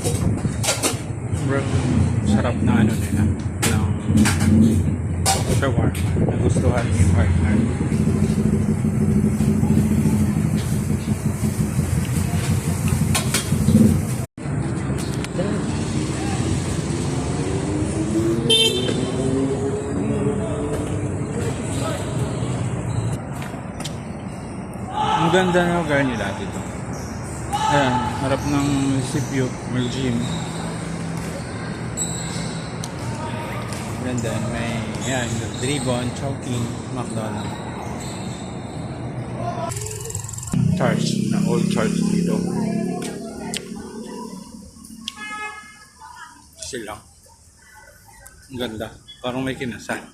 Sobrang sarap na ano nila, ng shawarma. Nagustuhan ni partner. Ang ganda ng lugar nila dito. Ayan, harap ng munisipyo, may gym. Ganda, may yan, Dribon, Chowking, McDonald's. Church, na old church dito. Sila. Ang ganda, parang may kinasal.